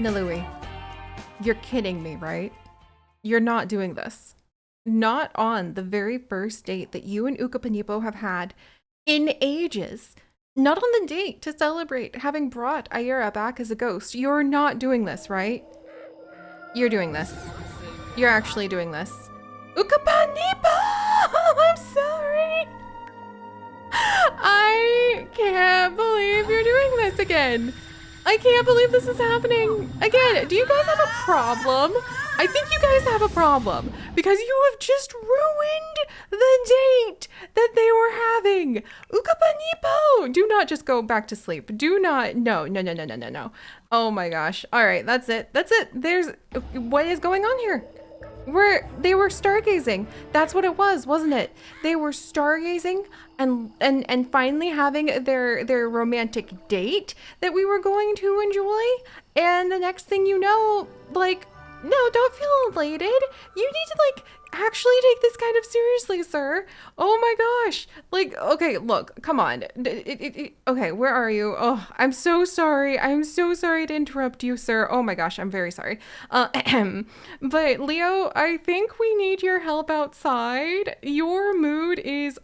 Nalui, you're kidding me, right? You're not doing this. Not on the very first date that you and Ukapanipo have had in ages. Not on the date to celebrate having brought Ayera back as a ghost. You're not doing this, right? You're doing this. You're actually doing this. Ukapanipo! I'm sorry. I can't believe you're doing this again. I can't believe this is happening again. Do you guys have a problem? I think you guys have a problem because you have just ruined the date that they were having. Ukapanipo! Do not just go back to sleep. Do not. No. Oh my gosh. All right, that's it. What is going on here? They were stargazing. That's what it was, wasn't it? They were stargazing and finally having their romantic date that we were going to enjoy. And the next thing you know, like, no, don't feel elated. You need to like actually take this kind of seriously, sir. Oh my gosh. Like, okay, look, come on. Okay, where are you? Oh, I'm so sorry. I'm so sorry to interrupt you, sir. Oh my gosh, I'm very sorry. But Leo, I think we need your help outside. Your mood is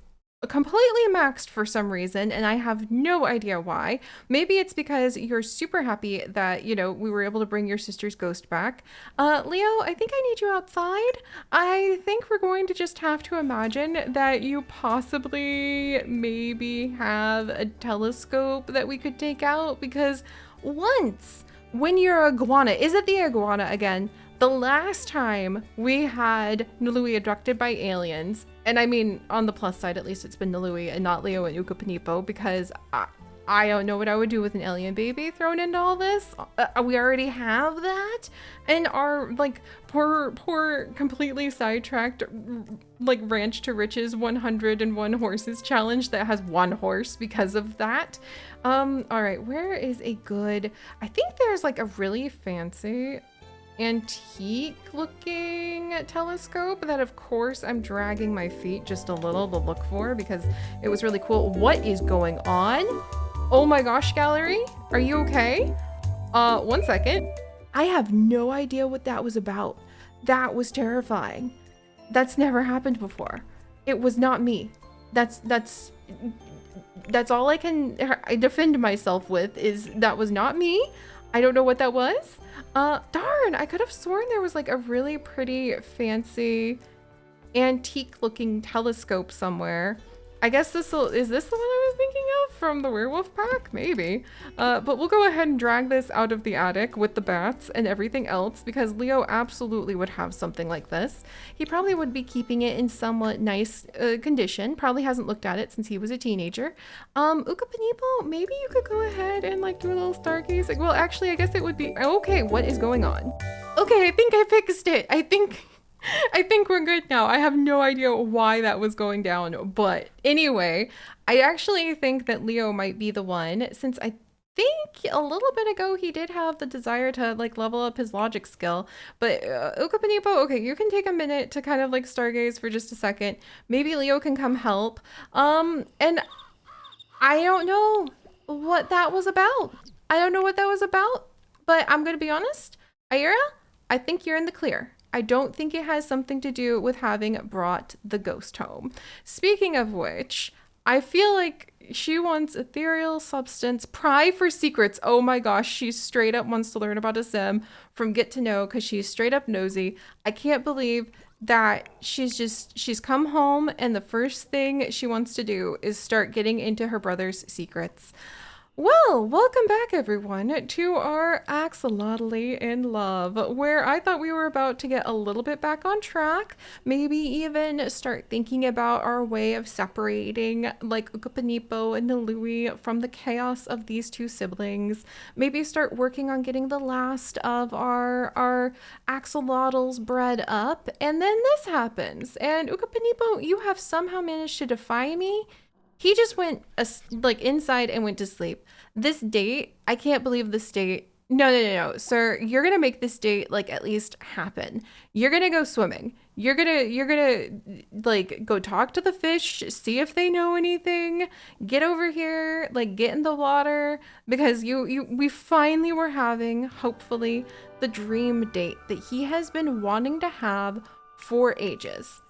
completely maxed for some reason, and I have no idea why. Maybe it's because you're super happy that, you know, we were able to bring your sister's ghost back. Leo, I think I need you outside. I think we're going to just have to imagine that you possibly maybe have a telescope that we could take out, because once when your iguana, is it the iguana again? The last time we had Nalui abducted by aliens, and I mean, on the plus side, at least it's been Nalui and not Leo and Ukapanipo, because I don't know what I would do with an alien baby thrown into all this. We already have that. And our, like, poor, completely sidetracked, like, Ranch to Riches 101 Horses challenge that has one horse because of that. All right, where is a good, I think there's, like, a really fancy antique looking telescope that of course I'm dragging my feet just a little to look for because it was really cool. What is going on? Oh my gosh, gallery, are you okay? 1 second. I have no idea what that was about. That was terrifying. That's never happened before. It was not me. That's all I can defend myself with, is that was not me. I don't know what that was. Darn, I could have sworn there was like a really pretty fancy antique looking telescope somewhere. I guess is this the one I was thinking of from the werewolf pack? Maybe. But we'll go ahead and drag this out of the attic with the bats and everything else because Leo absolutely would have something like this. He probably would be keeping it in somewhat nice condition. Probably hasn't looked at it since he was a teenager. Ukapanipo, maybe you could go ahead and like do a little stargazing. Well, actually, I guess it would be, okay, what is going on? Okay, I think I fixed it. I think we're good now. I have no idea why that was going down. But anyway, I actually think that Leo might be the one, since I think a little bit ago he did have the desire to like level up his logic skill. But Ukapanipo, okay, you can take a minute to kind of like stargaze for just a second. Maybe Leo can come help. And I don't know what that was about. But I'm going to be honest. Ayera, I think you're in the clear. I don't think it has something to do with having brought the ghost home. Speaking of which, I feel like she wants ethereal substance, pry for secrets. Oh my gosh, she straight up wants to learn about a sim from get to know because she's straight up nosy. I can't believe that she's come home and the first thing she wants to do is start getting into her brother's secrets. Well, welcome back everyone to our Axolotl-y in Love, where I thought we were about to get a little bit back on track, maybe even start thinking about our way of separating like Ukapanipo and Nalui from the chaos of these two siblings, maybe start working on getting the last of our axolotls bred up, and then this happens, and Ukapanipo, you have somehow managed to defy me. He just went like inside and went to sleep. This date, I can't believe this date No, sir. You're gonna make this date like at least happen. You're gonna go swimming. You're gonna like go talk to the fish, see if they know anything. Get over here, like get in the water because we finally were having, hopefully, the dream date that he has been wanting to have for ages.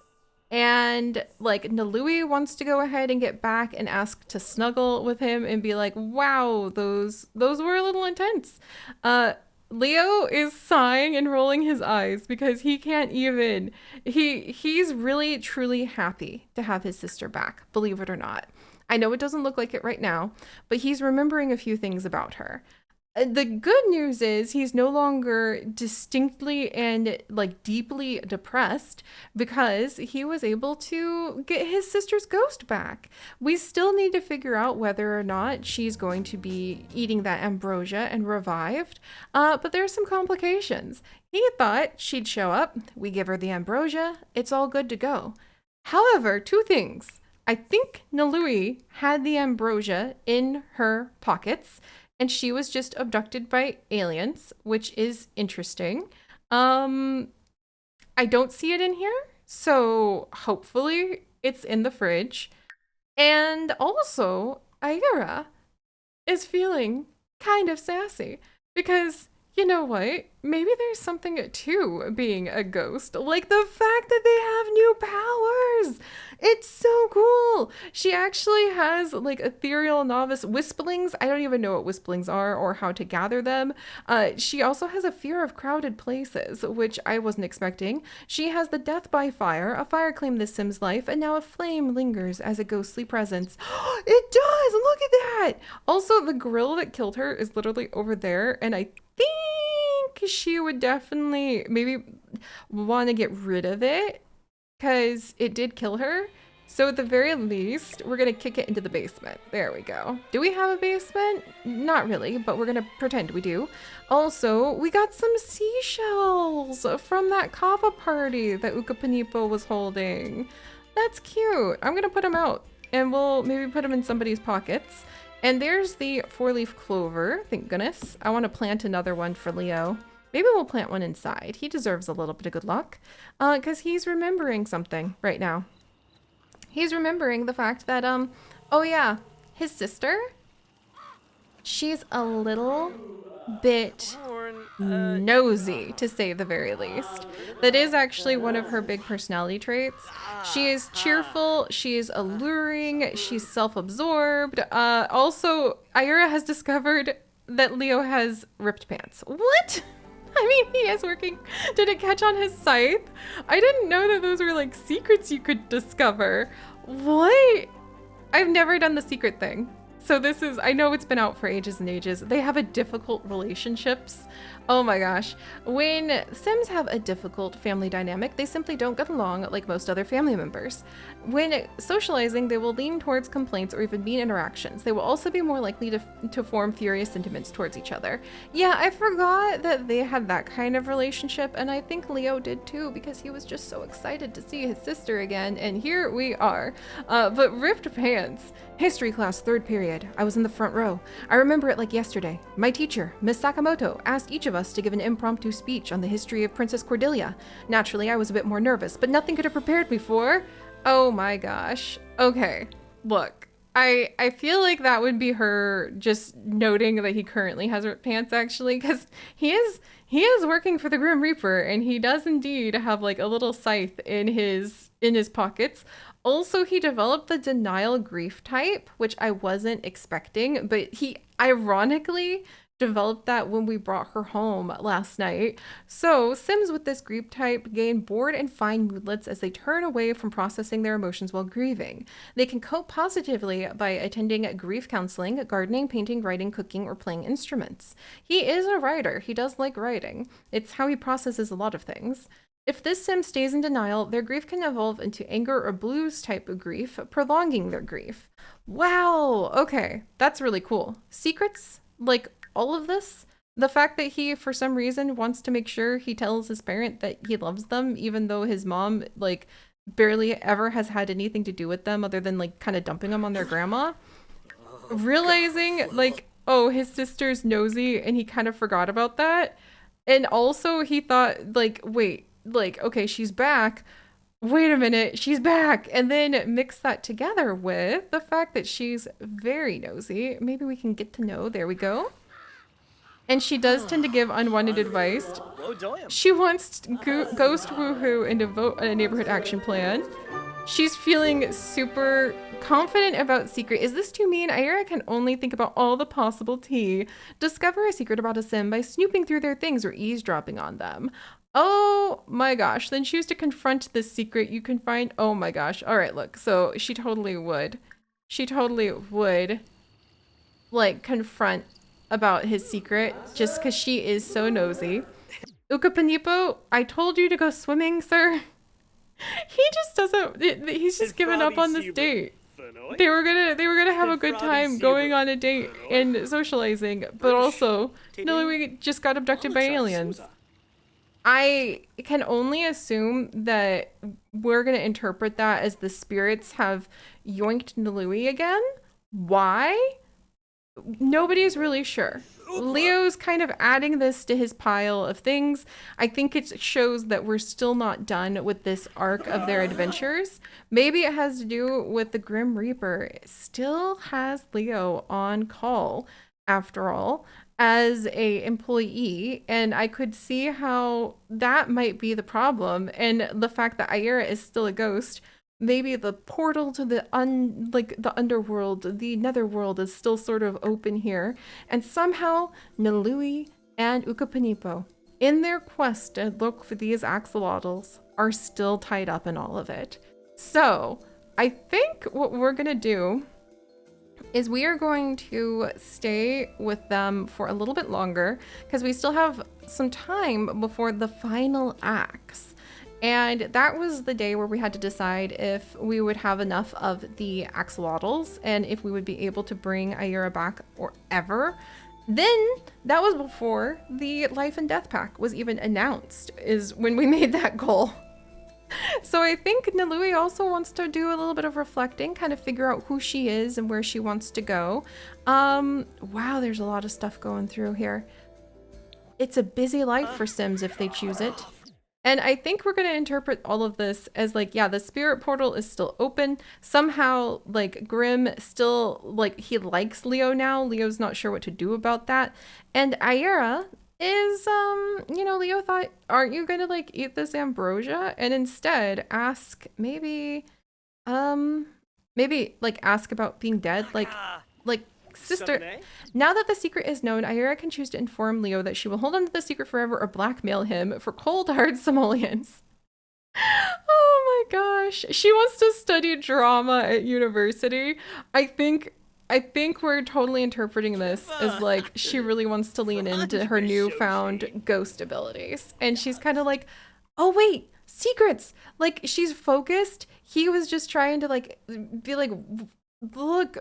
And like Nalui wants to go ahead and get back and ask to snuggle with him and be like, "Wow, those were a little intense." Uh Leo is sighing and rolling his eyes because he can't even he's really truly happy to have his sister back, believe it or not. I know it doesn't look like it right now, but he's remembering a few things about her. The good news is he's no longer distinctly and like deeply depressed because he was able to get his sister's ghost back. We still need to figure out whether or not she's going to be eating that ambrosia and revived, but there's some complications. He thought she'd show up, we give her the ambrosia, it's all good to go. However, two things. I think Nalui had the ambrosia in her pockets and she was just abducted by aliens, which is interesting. I don't see it in here, so hopefully it's in the fridge. And also, Ayera is feeling kind of sassy because you know what? Maybe there's something to being a ghost, like the fact that they have new powers. It's so cool. She actually has like ethereal novice wisplings. I don't even know what wisplings are or how to gather them. She also has a fear of crowded places, which I wasn't expecting. She has the death by fire. A fire claimed this Sim's life, and now a flame lingers as a ghostly presence. It does. Look at that. Also, the grill that killed her is literally over there, and I think she would definitely maybe want to get rid of it because it did kill her. So at the very least, we're gonna kick it into the basement. There we go. Do we have a basement? Not really, but we're gonna pretend we do. Also, we got some seashells from that kava party that Ukapanipo was holding. That's cute. I'm gonna put them out and we'll maybe put them in somebody's pockets. And there's the 4-leaf clover, thank goodness. I want to plant another one for Leo. Maybe we'll plant one inside. He deserves a little bit of good luck because he's remembering something right now. He's remembering the fact that, oh yeah, his sister, she's a little bit nosy, to say the very least. That is actually one of her big personality traits. She is cheerful, she is alluring, she's self-absorbed. Also, Ayera has discovered that Leo has ripped pants. What? I mean, he is working. Did it catch on his scythe? I didn't know that those were like secrets you could discover. What? I've never done the secret thing. So this is, I know it's been out for ages and ages. They have a difficult relationships. Oh my gosh. When Sims have a difficult family dynamic, they simply don't get along like most other family members. When socializing, they will lean towards complaints or even mean interactions. They will also be more likely to form furious sentiments towards each other. Yeah, I forgot that they had that kind of relationship, and I think Leo did too, because he was just so excited to see his sister again, and here we are. But ripped pants. History class, 3rd period. I was in the front row. I remember it like yesterday. My teacher, Miss Sakamoto, asked each of us to give an impromptu speech on the history of Princess Cordelia. Naturally, I was a bit more nervous, but nothing could have prepared me for... Oh my gosh. Okay, look. I feel like that would be her just noting that he currently has ripped pants, actually, because he is working for the Grim Reaper, and he does indeed have like a little scythe in his pockets. Also, he developed the denial grief type, which I wasn't expecting, but he ironically developed that when we brought her home last night. So Sims with this grief type gain bored and fine moodlets as they turn away from processing their emotions while grieving. They can cope positively by attending grief counseling, gardening, painting, writing, cooking, or playing instruments. He is a writer. He does like writing. It's how he processes a lot of things. If this Sim stays in denial, their grief can evolve into anger or blues type of grief, prolonging their grief. Wow, okay, that's really cool. Secrets, like all of this, the fact that he, for some reason, wants to make sure he tells his parent that he loves them, even though his mom, like, barely ever has had anything to do with them other than, like, kind of dumping them on their grandma. Realizing, like, oh, his sister's nosy and he kind of forgot about that. And also he thought like, wait, like, okay, she's back. Wait a minute, she's back. And then mix that together with the fact that she's very nosy. Maybe we can get to know. There we go. And she does tend to give unwanted advice. She wants ghost woohoo and to vote on a neighborhood action plan. She's feeling super confident about secret. Is this too mean? Ayera can only think about all the possible tea. Discover a secret about a sim by snooping through their things or eavesdropping on them. Oh my gosh. Then choose to confront this secret you can find. Oh my gosh. All right, look. So she totally would. She totally would like confront about his secret just because she is so nosy. Ukapanipo, I told you to go swimming, sir. He just doesn't. He's just given up on this date. They were gonna have a good time going on a date and socializing, but also, no, we just got abducted by aliens. I can only assume that we're gonna interpret that as the spirits have yoinked Nalui again. Why? Nobody's really sure. Leo's kind of adding this to his pile of things. I think it shows that we're still not done with this arc of their adventures. Maybe it has to do with the Grim Reaper. It still has Leo on call, after all, as a employee, and I could see how that might be the problem. And the fact that Ayera is still a ghost, maybe the portal to the the underworld, the netherworld is still sort of open here. And somehow Nalui and Ukapanipo, in their quest to look for these axolotls, are still tied up in all of it. So I think what we're gonna do is we are going to stay with them for a little bit longer because we still have some time before the final acts. And that was the day where we had to decide if we would have enough of the axolotls and if we would be able to bring Ayera back or ever. Then that was before the life and death pack was even announced, is when we made that goal. So I think Nalui also wants to do a little bit of reflecting, kind of figure out who she is and where she wants to go. Wow, there's a lot of stuff going through here. It's a busy life for Sims if they choose it. And I think we're going to interpret all of this as like, yeah, the spirit portal is still open. Somehow, like, Grim still, like, he likes Leo now. Leo's not sure what to do about that. And Ayera is, you know, Leo thought, aren't you going to, like, eat this ambrosia? And instead ask maybe, like, ask about being dead. Like, sister, now that the secret is known, Ayera can choose to inform Leo that she will hold on to the secret forever or blackmail him for cold hard simoleons. Oh my gosh. She wants to study drama at university. I think we're totally interpreting this as like she really wants to lean into her newfound ghost abilities. And she's kind of like, oh wait, secrets. Like, she's focused. He was just trying to like be like, look,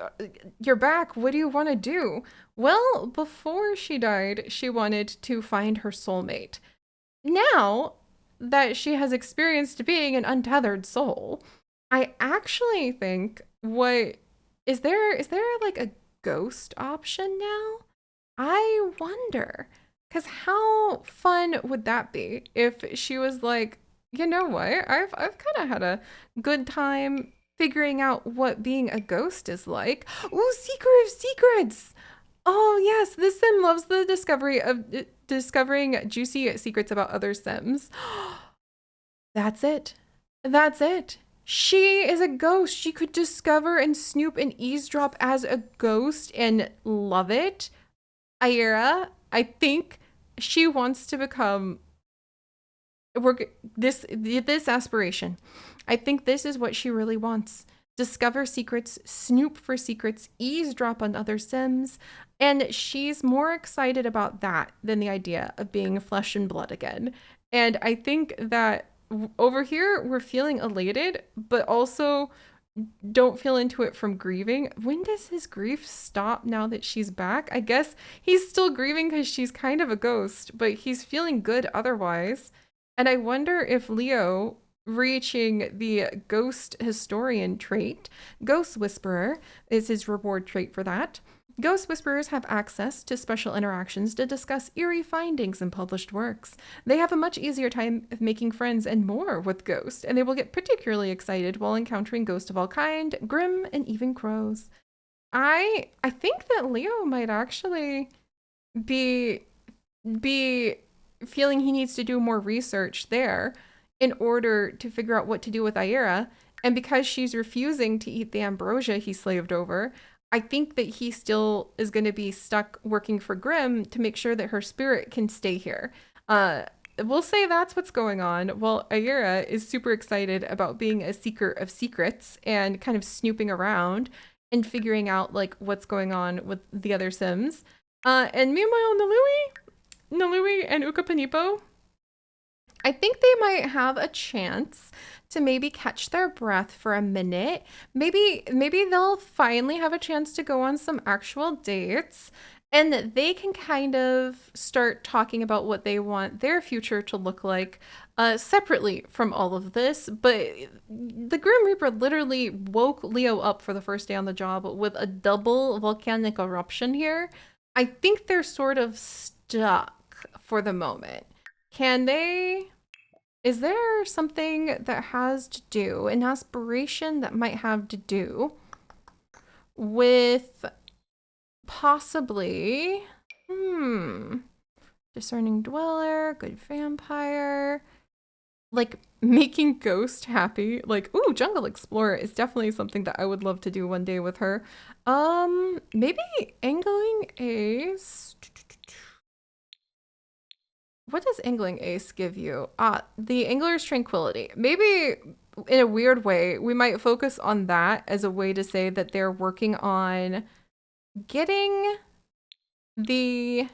you're back. What do you want to do? Well, before she died, she wanted to find her soulmate. Now that she has experienced being an untethered soul, I actually think is there like a ghost option now? I wonder, because how fun would that be if she was like, you know what? I've kind of had a good time figuring out what being a ghost is like. Ooh, secret of secrets. Oh yes, this sim loves the discovering juicy secrets about other sims. That's it. That's it. She is a ghost. She could discover and snoop and eavesdrop as a ghost and love it. Ayera, I think she wants to become this aspiration. I think this is what she really wants. Discover secrets, snoop for secrets, eavesdrop on other sims, and she's more excited about that than the idea of being flesh and blood again. And I think that over here we're feeling elated, but also don't feel into it from grieving. When does his grief stop now that she's back? I guess he's still grieving because she's kind of a ghost, but he's feeling good otherwise. And I wonder if Leo reaching the ghost historian trait, ghost whisperer is his reward trait for that. Ghost Whisperers have access to special interactions to discuss eerie findings in published works. They have a much easier time of making friends and more with ghosts, and they will get particularly excited while encountering ghosts of all kind, grim, and even crows. I think that Leo might actually be feeling he needs to do more research there in order to figure out what to do with Ayera. And because she's refusing to eat the ambrosia he slaved over, I think that he still is going to be stuck working for Grimm to make sure that her spirit can stay here. We'll say that's what's going on. Well, Ayera is super excited about being a seeker of secrets and kind of snooping around and figuring out like what's going on with the other Sims. And meanwhile, Nalui and Ukapanipo, I think they might have a chance to maybe catch their breath for a minute. Maybe they'll finally have a chance to go on some actual dates, and they can kind of start talking about what they want their future to look like separately from all of this. But the Grim Reaper literally woke Leo up for the first day on the job with a double volcanic eruption here. I think they're sort of stuck for the moment. Can they? Is there something that has to do, an aspiration that might have to do with possibly, discerning dweller, good vampire, like making Ghost happy? Like, ooh, jungle explorer is definitely something that I would love to do one day with her. Maybe angling ace. What does angling ace give you? The angler's tranquility. Maybe in a weird way, we might focus on that as a way to say that they're working on getting the,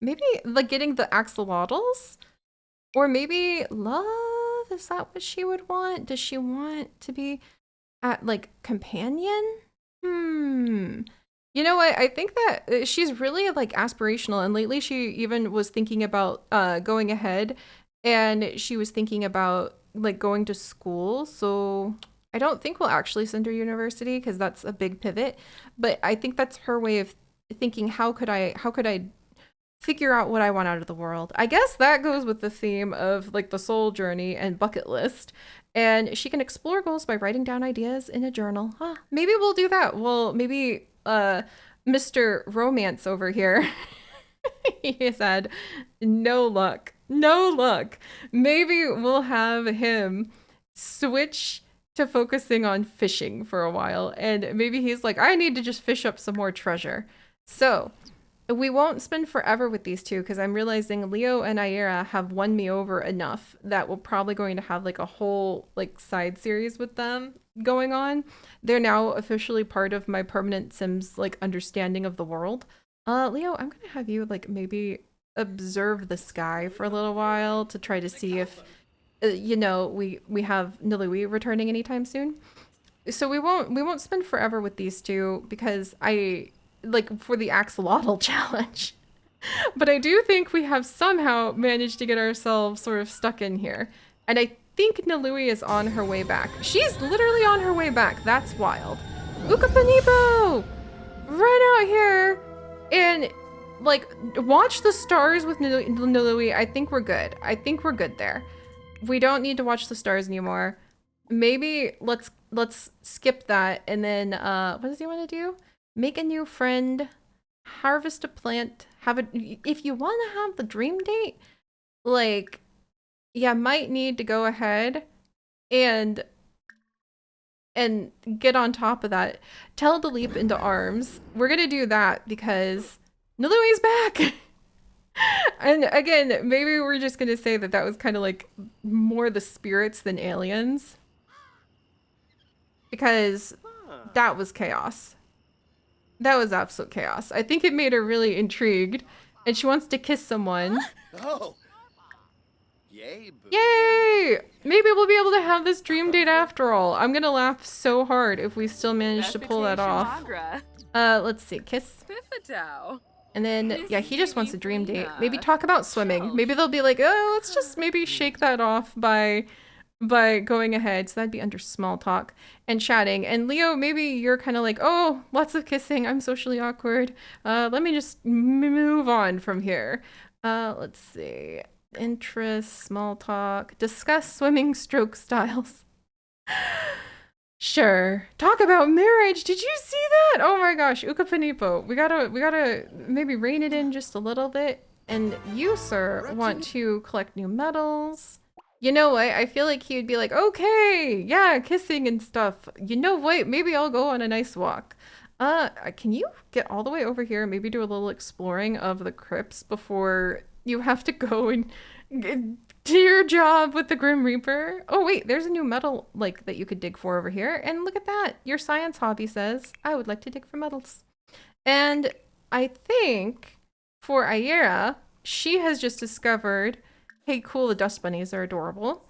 maybe like getting the axolotls, or maybe love. Is that what she would want? Does she want to be at like companion? You know what? I think that she's really like aspirational, and lately she even was thinking about going ahead, and she was thinking about like going to school. So I don't think we'll actually send her to university because that's a big pivot, but I think that's her way of thinking, how could I figure out what I want out of the world? I guess that goes with the theme of like the soul journey and bucket list. And she can explore goals by writing down ideas in a journal. Maybe we'll do that. Well, maybe Mr. Romance over here, he said, no luck. Maybe we'll have him switch to focusing on fishing for a while, and maybe he's like, I need to just fish up some more treasure. So we won't spend forever with these two, because I'm realizing Leo and Ayera have won me over enough that we're probably going to have like a whole like side series with them going on. They're now officially part of my permanent Sims like understanding of the world. Leo, I'm gonna have you like maybe observe the sky for a little while to try to see if you know, we have Nalui returning anytime soon. So we won't spend forever with these two, because I like for the axolotl challenge. But I do think we have somehow managed to get ourselves sort of stuck in here. And I think Nalui is on her way back. She's literally on her way back. That's wild. Ukapanipo! Right out here and like watch the stars with Nalui. I think we're good. I think we're good there. We don't need to watch the stars anymore. Maybe let's skip that, and then what does he want to do? Make a new friend, harvest a plant, if you want to have the dream date, like, yeah, might need to go ahead and get on top of that. Tell the leap into arms. We're gonna do that because Nalui's back. And again, maybe we're just gonna say that was kind of like more the spirits than aliens, because that was chaos. That was absolute chaos. I think it made her really intrigued, and she wants to kiss someone. Oh. Yay, boo. Yay! Maybe we'll be able to have this dream date after all. I'm gonna laugh so hard if we still manage to pull that off. Let's see. Kiss. And then, yeah, he just wants a dream date. Maybe talk about swimming. Maybe they'll be like, oh, let's just maybe shake that off by by going ahead. So that'd be under small talk and chatting. And Leo, maybe you're kind of like, oh, lots of kissing. I'm socially awkward. Let me just move on from here. Let's see. Interest, small talk, discuss swimming stroke styles. Sure. Talk about marriage. Did you see that? Oh my gosh, Ukapanipo. We gotta maybe rein it in just a little bit. And you, sir, want to collect new medals. You know what? I feel like he would be like, okay, yeah, kissing and stuff. You know what? Maybe I'll go on a nice walk. Can you get all the way over here and maybe do a little exploring of the crypts before you have to go and do your job with the Grim Reaper? Oh wait, there's a new metal like that you could dig for over here. And look at that. Your science hobby says, I would like to dig for metals. And I think for Ayera, she has just discovered, hey, cool, the dust bunnies are adorable.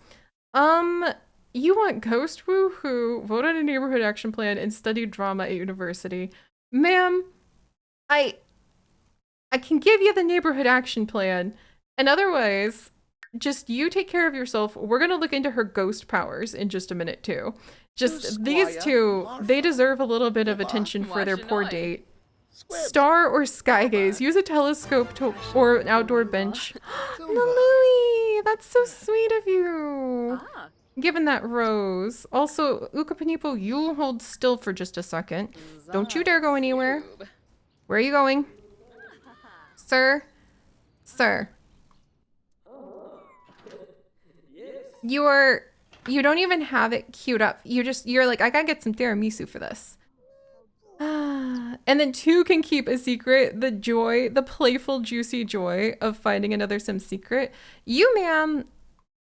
You want Ghost Woohoo, vote on a neighborhood action plan, and study drama at university. Ma'am, I can give you the neighborhood action plan, and otherwise, just you take care of yourself. We're gonna look into her ghost powers in just a minute too. Just these two, they deserve a little bit of attention for their poor date. Star or sky gaze. Use a telescope or an outdoor bench. Louie, that's so sweet of you. Given that rose. Also, Ukapanipo, you hold still for just a second. Don't you dare go anywhere. Where are you going? Sir? Sir. You don't even have it queued up. You're like, I gotta get some tiramisu for this. And then two can keep a secret. The joy, the playful, juicy joy of finding another Sim secret. You, ma'am,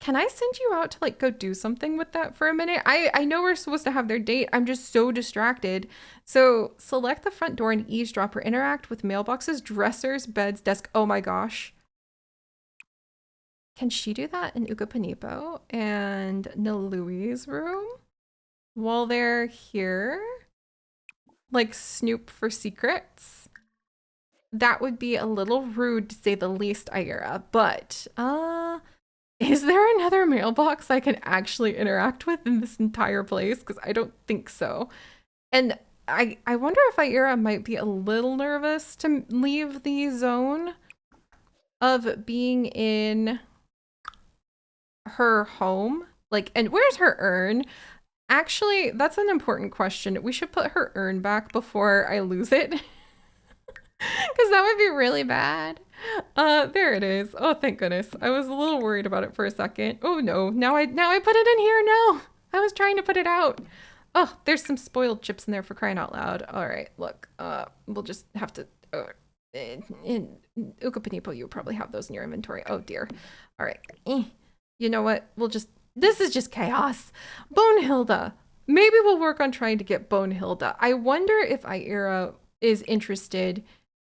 can I send you out to like go do something with that for a minute? I know we're supposed to have their date. I'm just so distracted. So select the front door and eavesdrop or interact with mailboxes, dressers, beds, desk. Oh my gosh. Can she do that in Ukapanipo and Nalui's room while they're here? Like snoop for secrets? That would be a little rude to say the least, Ayera, but is there another mailbox I can actually interact with in this entire place? Because I don't think so. And I wonder if Ayera might be a little nervous to leave the zone of being in her home. Like, and where's her urn? Actually, that's an important question. We should put her urn back before I lose it. Because that would be really bad. There it is. Oh, thank goodness. I was a little worried about it for a second. Oh no, now I put it in here. No, I was trying to put it out. Oh, there's some spoiled chips in there for crying out loud. All right, look, we'll just have to, in Ukapanipo, you probably have those in your inventory. Oh dear. All right. You know what? This is just chaos. Bonehilda. Maybe we'll work on trying to get Bonehilda. I wonder if Ayera is interested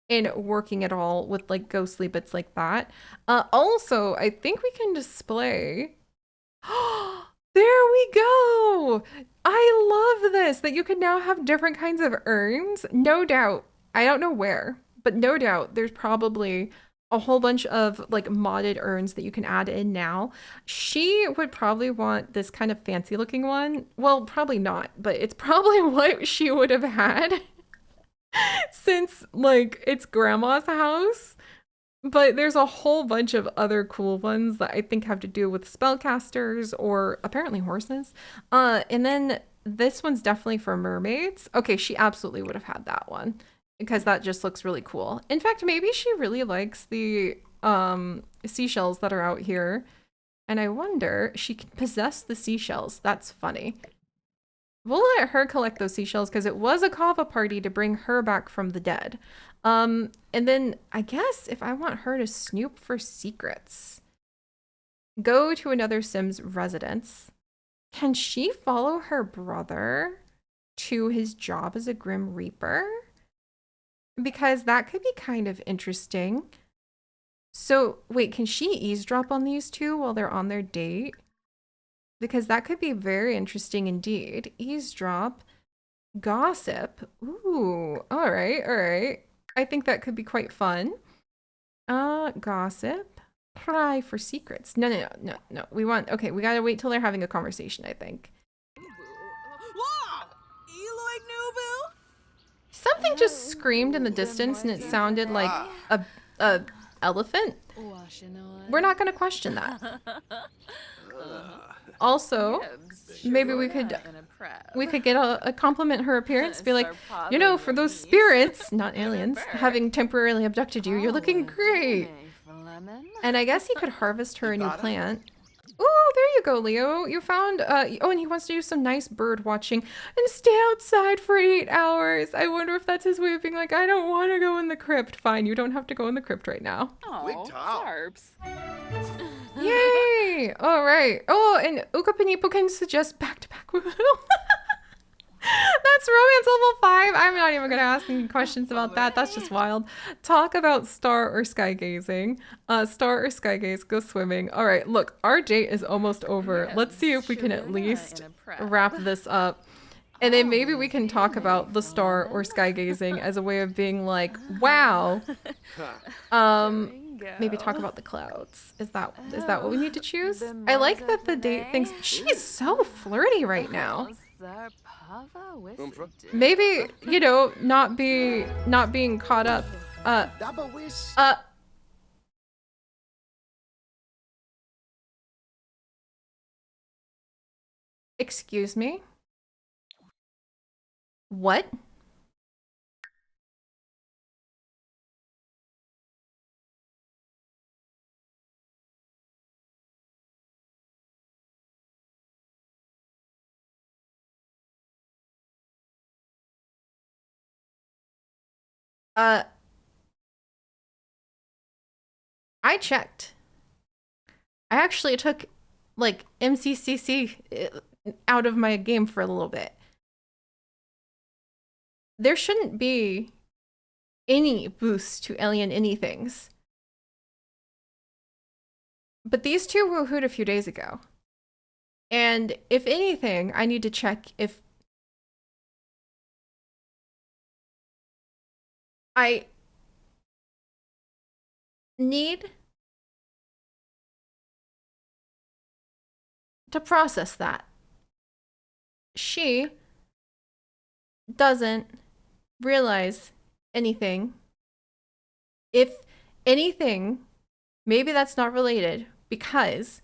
in working at all with like ghostly bits like that. Also, I think we can display. There we go. I love this, that you can now have different kinds of urns. No doubt. I don't know where, but no doubt there's probably a whole bunch of like modded urns that you can add in now. She would probably want this kind of fancy looking one. Well, probably not, but it's probably what she would have had since like it's grandma's house. But there's a whole bunch of other cool ones that I think have to do with spellcasters or apparently horses. And then this one's definitely for mermaids. Okay, she absolutely would have had that one, because that just looks really cool. In fact, maybe she really likes the seashells that are out here. And I wonder, she can possess the seashells. That's funny. We'll let her collect those seashells because it was a kava party to bring her back from the dead. And then I guess if I want her to snoop for secrets, go to another Sim's residence. Can she follow her brother to his job as a Grim Reaper? Because that could be kind of interesting. So wait, can she eavesdrop on these two while they're on their date? Because that could be very interesting indeed. Eavesdrop, gossip. Ooh, all right, all right. I think that could be quite fun. Gossip, pry for secrets. No, no, no, no, no. We want, okay, we gotta wait till they're having a conversation, I think. Something just screamed in the distance and it sounded like a elephant. We're not gonna question that. Also, maybe we could get a compliment her appearance, be like, you know, for those spirits, not aliens, having temporarily abducted you, you're looking great. And I guess he could harvest her a new plant. Oh, there you go, Leo. You found, oh, and he wants to do some nice bird watching and stay outside for 8 hours. I wonder if that's his way of being like, I don't want to go in the crypt. Fine, you don't have to go in the crypt right now. Oh, Sarps. Yay! All right. Oh, and Ukapinipo can suggest back-to-back woohoo. That's romance level 5. I'm not even going to ask any questions about that. That's just wild. Talk about star or sky gazing. Star or sky gaze, go swimming. All right, look, our date is almost over. Let's see if we can at least wrap this up. And then maybe we can talk about the star or sky gazing as a way of being like, wow. Maybe talk about the clouds. Is that what we need to choose? I like that the date thinks she's so flirty right now. Maybe, you know, not being caught up. Excuse me? What? I checked. I actually took, like, MCCC out of my game for a little bit. There shouldn't be any boost to alien anythings. But these two woohooed a few days ago. And if anything, I need to check if I need to process that. She doesn't realize anything. If anything, maybe that's not related because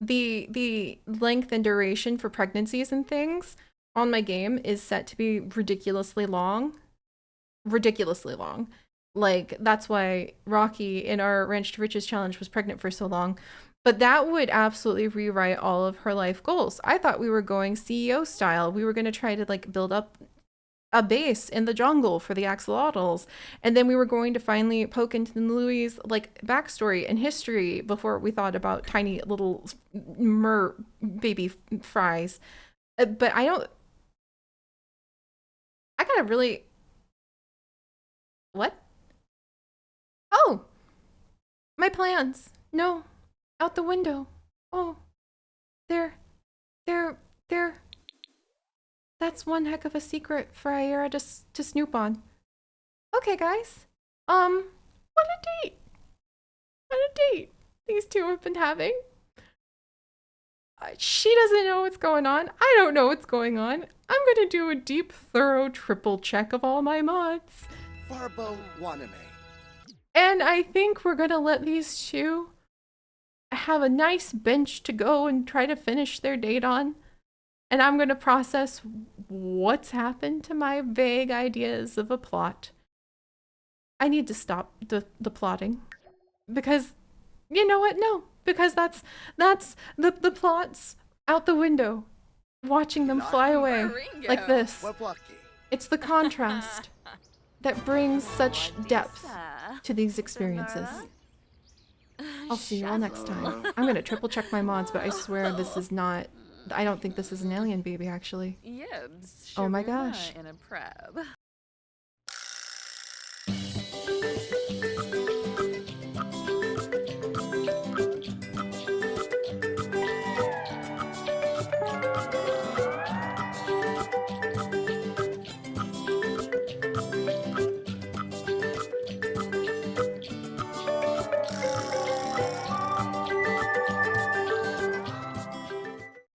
the length and duration for pregnancies and things on my game is set to be ridiculously long. Like, that's why Rocky in our Ranch to Riches challenge was pregnant for so long. But that would absolutely rewrite all of her life goals. I thought we were going CEO style. We were going to try to, like, build up a base in the jungle for the axolotls. And then we were going to finally poke into Louis' like backstory and history before we thought about tiny little baby fries. But I gotta really... What? Oh! My plans. No. Out the window. Oh. They're... That's one heck of a secret for Ayera to snoop on. Okay, guys. What a date. What a date these two have been having. She doesn't know what's going on. I don't know what's going on. I'm gonna do a deep, thorough, triple check of all my mods. Farbo Waname. And I think we're gonna let these two have a nice bench to go and try to finish their date on. And I'm going to process what's happened to my vague ideas of a plot. I need to stop the plotting. Because, you know what? No. Because that's the plot's out the window. Watching them fly away like this. It's the contrast that brings such depth to these experiences. I'll see you all next time. I'm going to triple check my mods, but I swear this is not... I don't think this is an alien baby, actually. Oh my gosh.